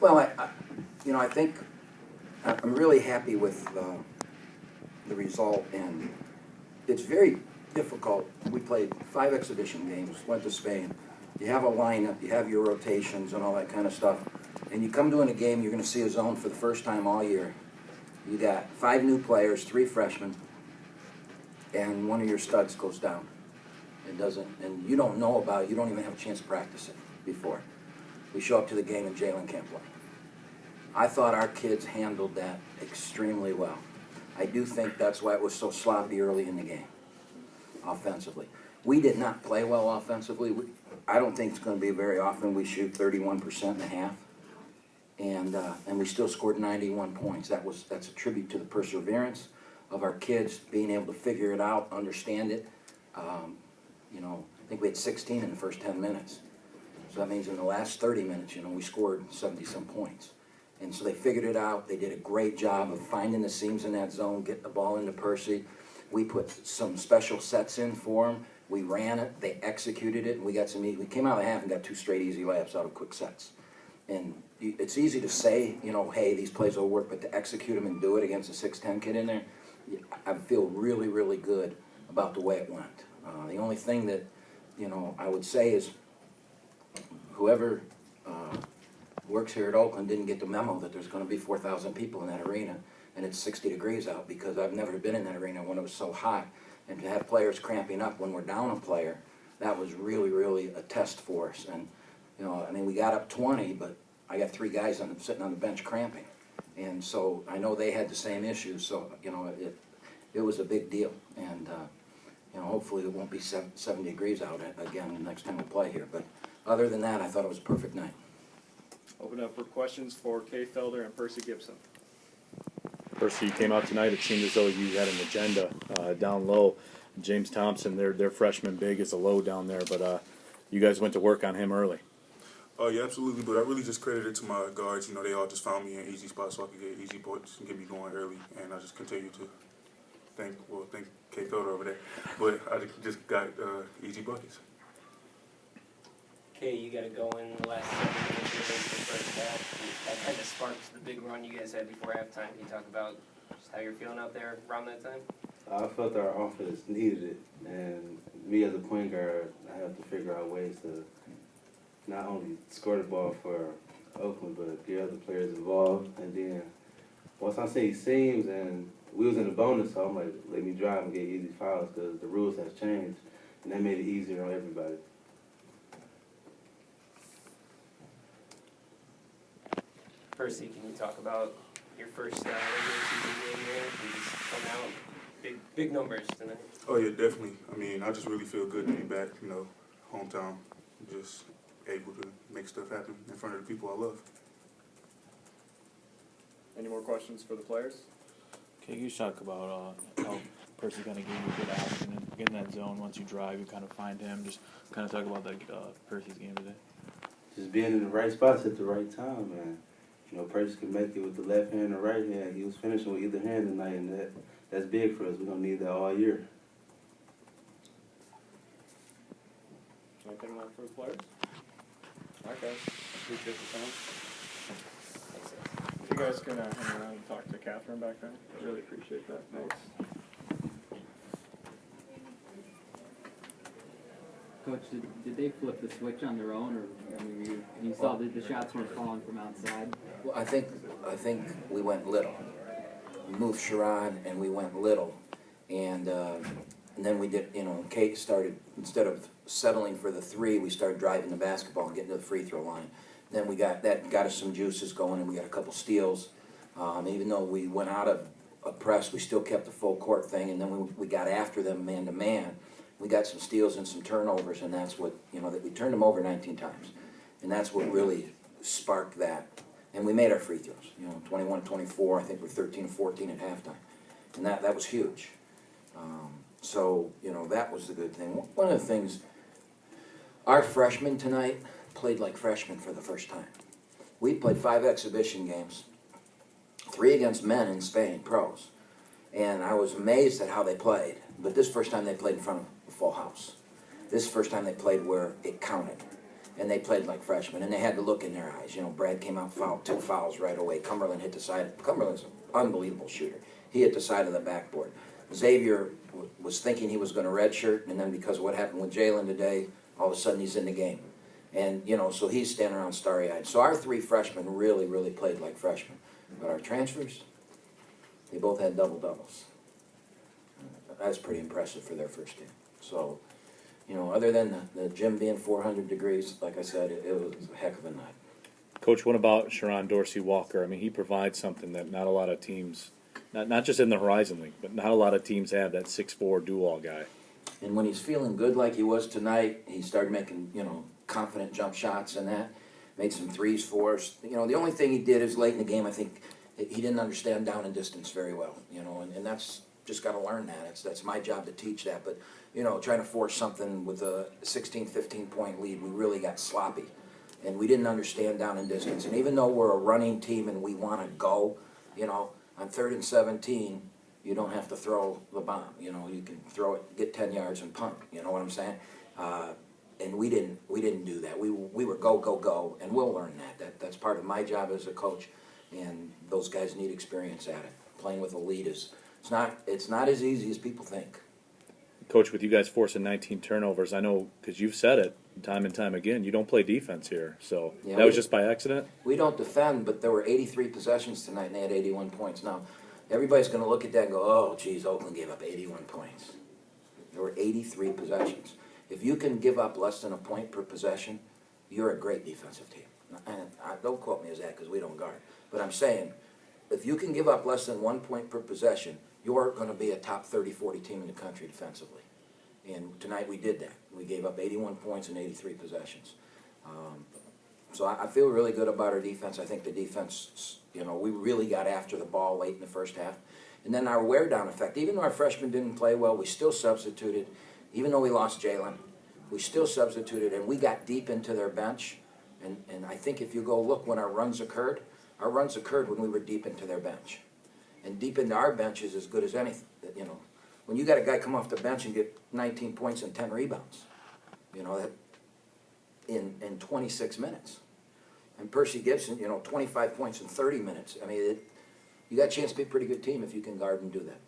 Well, I think I'm really happy with the result, and it's very difficult. We played 5 exhibition games, went to Spain. You have a lineup, you have your rotations and all that kind of stuff, and you come to in a game, you're going to see a zone for the first time all year. You got 5 new players, 3 freshmen, and one of your studs goes down. It doesn't, and you don't know about it. You don't even have a chance to practice it before. We show up to the game and Jalen can't play. I thought our kids handled that extremely well. I do think that's why it was so sloppy early in the game, offensively. We did not play well offensively. I don't think it's going to be very often we shoot 31% in a half, and we still scored 91 points. That's a tribute to the perseverance of our kids being able to figure it out, understand it. I think we had 16 in the first 10 minutes. So that means in the last 30 minutes, we scored 70-some points. And so they figured it out. They did a great job of finding the seams in that zone, getting the ball into Percy. We put some special sets in for them. We ran it. They executed it. And we came out of the half and got 2 straight easy layups out of quick sets. And it's easy to say, hey, these plays will work, but to execute them and do it against a 6'10" kid in there, I feel really, really good about the way it went. The only thing that, I would say is whoever works here at Oakland didn't get the memo that there's going to be 4,000 people in that arena and it's 60 degrees out, because I've never been in that arena when it was so hot. And to have players cramping up when we're down a player, that was really, really a test for us. And, we got up 20, but I got 3 guys sitting on the bench cramping. And so I know they had the same issues, so, it was a big deal. And, hopefully it won't be 70 degrees out again the next time we play here. But other than that, I thought it was a perfect night. Open up for questions for Kay Felder and Percy Gibson. Percy, you came out tonight. It seemed as though you had an agenda down low. James Thompson, their freshman big, is a low down there, but you guys went to work on him early. Oh, yeah, absolutely. But I really just credit it to my guards. They all just found me in easy spots so I could get easy points and get me going early. And I just continue to thank Kay Felder over there. But I just got easy buckets. Okay, you got to go in the last 7 minutes of the first half. That kind of sparks the big run you guys had before halftime. Can you talk about just how you're feeling out there around that time? I felt our offense needed it, and me as a point guard, I have to figure out ways to not only score the ball for Oakland, but get other players involved. And then once I see seams, and we was in the bonus, so I'm like, let me drive and get easy fouls, because the rules has changed, and that made it easier on everybody. Percy, can you talk about your first regular season game here? You just come out, big numbers tonight. Oh, yeah, definitely. I just really feel good to be back, hometown, just able to make stuff happen in front of the people I love. Any more questions for the players? Okay, you talk about how Percy kind of gave you a good option and get in that zone. Once you drive, you kind of find him. Just kind of talk about Percy's game today. Just being in the right spots at the right time, man. Percy can make it with the left hand or right hand. He was finishing with either hand tonight, and that's big for us. We're going to need that all year. Anything more for the players? Okay, appreciate the time. If you guys can hang around and talk to Catherine back there, I really appreciate that. Thanks. Coach, did they flip the switch on their own, or you saw that the shots weren't falling from outside? Well, I think we went little. We moved Sherrod and we went little, and then we did. Kate started, instead of settling for the 3, we started driving the basketball and getting to the free throw line. Then we got us some juices going, and we got a couple steals. Even though we went out of a press, we still kept the full court thing, and then we got after them man to man. We got some steals and some turnovers, and that's what, that we turned them over 19 times. And that's what really sparked that. And we made our free throws, 21-24, I think we're 13-14 at halftime. And that was huge. So, that was the good thing. One of the things, our freshmen tonight played like freshmen for the first time. We played 5 exhibition games, 3 against men in Spain, pros. And I was amazed at how they played. But this first time they played in front of a full house. This is the first time they played where it counted. and they played like freshmen, and they had the look in their eyes. You know, Brad came out, fouled, 2 fouls right away. Cumberland hit the side. Cumberland's an unbelievable shooter. He hit the side of the backboard. Xavier was thinking he was going to redshirt, and then because of what happened with Jalen today, all of a sudden he's in the game. And, you know, so he's standing around starry-eyed. So our 3 freshmen really, really played like freshmen. But our transfers, they both had double-doubles. That's pretty impressive for their first team. So, you know, other than the gym being 400 degrees, like I said, it was a heck of a night. Coach, what about Sharon Dorsey Walker? I mean, he provides something that not a lot of teams, not just in the Horizon League, but not a lot of teams have, that 6'4" do-all guy. And when he's feeling good like he was tonight, he started making, you know, confident jump shots and that. Made some threes for us. You know, the only thing he did is late in the game, I think, he didn't understand down and distance very well, you know, and that's just got to learn that. That's my job to teach that. But, you know, trying to force something with a 16, 15-point lead, we really got sloppy. And we didn't understand down and distance. And even though we're a running team and we want to go, you know, on 3rd and 17, you don't have to throw the bomb. You know, you can throw it, get 10 yards and punt. You know what I'm saying? And we didn't do that. We were go, go, go, and we'll learn that. That's part of my job as a coach, and those guys need experience at it. Playing with a lead it's not as easy as people think. Coach, with you guys forcing 19 turnovers, I know, because you've said it time and time again, you don't play defense here. So Yeah, that was just by accident? We don't defend, but there were 83 possessions tonight, and they had 81 points. Now, everybody's going to look at that and go, oh, geez, Oakland gave up 81 points. There were 83 possessions. If you can give up less than a point per possession, you're a great defensive team. And don't quote me as that because we don't guard. But I'm saying, if you can give up less than 1 point per possession, you're going to be a top 30, 40 team in the country defensively. And tonight we did that. We gave up 81 points in 83 possessions. So I feel really good about our defense. I think the defense, you know, we really got after the ball late in the first half. And then our wear-down effect, even though our freshmen didn't play well, we still substituted. Even though we lost Jalen, we still substituted, and we got deep into their bench. And I think if you go look when our runs occurred when we were deep into their bench. And deep into our bench is as good as anything, you know. When you got a guy come off the bench and get 19 points and 10 rebounds, you know, that in 26 minutes. And Percy Gibson, you know, 25 points in 30 minutes. I mean, you got a chance to be a pretty good team if you can guard and do that.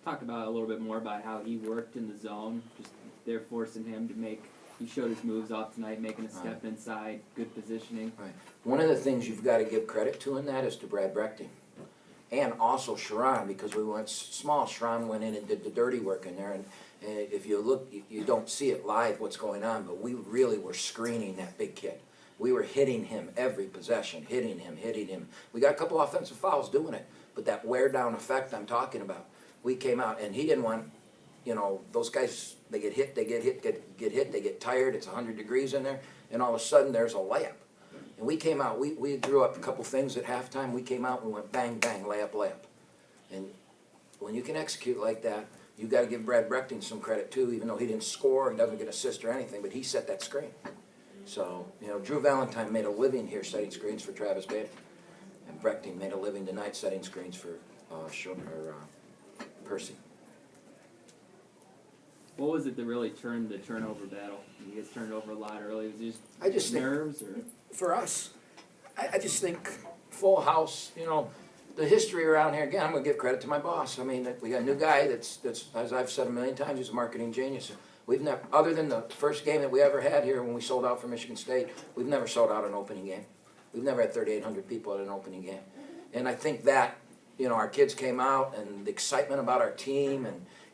Talk about a little bit more about how he worked in the zone. Just they're forcing him to make. He showed his moves off tonight, making a step inside, good positioning. Right. One of the things you've got to give credit to in that is to Brad Brechting. And also Sharon, because we went small. Sharon went in and did the dirty work in there. And if you look, you don't see it live what's going on, but we really were screening that big kid. We were hitting him every possession, hitting him. We got a couple offensive fouls doing it, but that wear-down effect I'm talking about, we came out, and he didn't want, you know, those guys, they get hit, they get tired, it's 100 degrees in there, and all of a sudden there's a layup. And we came out, we drew up a couple things at halftime, we came out and we went bang, bang, layup. And when you can execute like that, you got to give Brad Brechting some credit too, even though he didn't score and doesn't get assist or anything, but he set that screen. So, you know, Drew Valentine made a living here setting screens for Travis Bailey. And Brechting made a living tonight setting screens for Percy. What was it that really turned the turnover battle? You guys turned over a lot early. Was it I just just think- nerves or? For us, I just think full house, you know, the history around here, again, I'm going to give credit to my boss. I mean, we got a new guy that's as I've said a million times, he's a marketing genius. We've never, other than the first game that we ever had here when we sold out for Michigan State, we've never sold out an opening game. We've never had 3,800 people at an opening game. And I think that, you know, our kids came out and the excitement about our team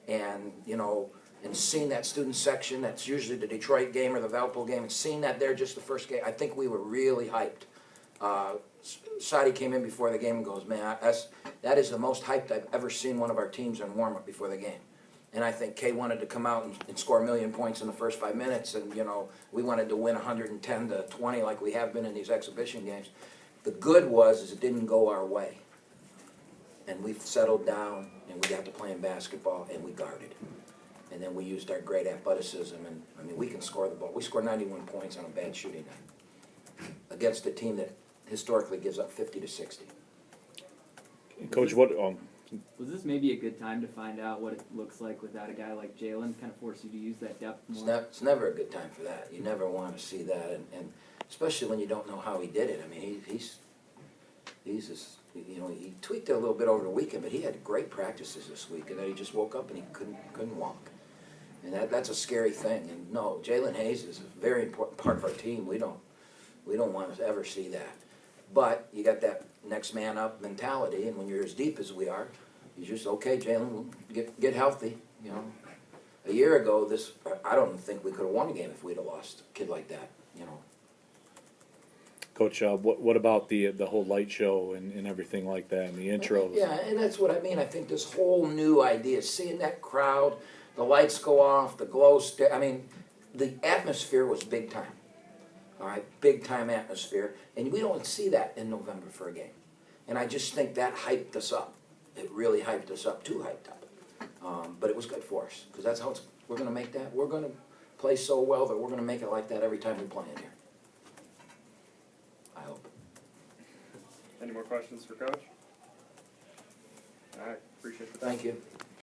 and you know, and seeing that student section, that's usually the Detroit game or the Valpo game, and seeing that there just the first game, I think we were really hyped. Sadi came in before the game and goes, man, that is the most hyped I've ever seen one of our teams in warm-up before the game. And I think Kay wanted to come out and score 1 million points in the first 5 minutes, and, you know, we wanted to win 110-20 like we have been in these exhibition games. The good was it didn't go our way. And we've settled down, and we got to playing basketball, and we guarded. And then we used our great athleticism, and, I mean, we can score the ball. We scored 91 points on a bad shooting night against a team that historically gives up 50 to 60. Coach, what Was this maybe a good time to find out what it looks like without a guy like Jalen? Kind of force you to use that depth more. It's never a good time for that. You never want to see that, and especially when you don't know how he did it. I mean, he's just, you know, he tweaked it a little bit over the weekend, but he had great practices this week, and then he just woke up and he couldn't walk. And that's a scary thing. And no, Jalen Hayes is a very important part of our team. We don't want to ever see that. But you got that next man up mentality, and when you're as deep as we are, you just, okay, Jalen, get healthy. You know, a year ago, I don't think we could have won a game if we'd have lost a kid like that. You know. Coach, what about the whole light show and everything like that and the intros? Yeah, and that's what I mean. I think this whole new idea, seeing that crowd, the lights go off, the glow stick. I mean, the atmosphere was big time. All right, big time atmosphere, and we don't see that in November for a game. And I just think that hyped us up. It really hyped us up, too hyped up. But it was good for us because that's how we're going to make that. We're going to play so well that we're going to make it like that every time we play in here. I hope. Any more questions for Coach? All right, appreciate the time. Thank you.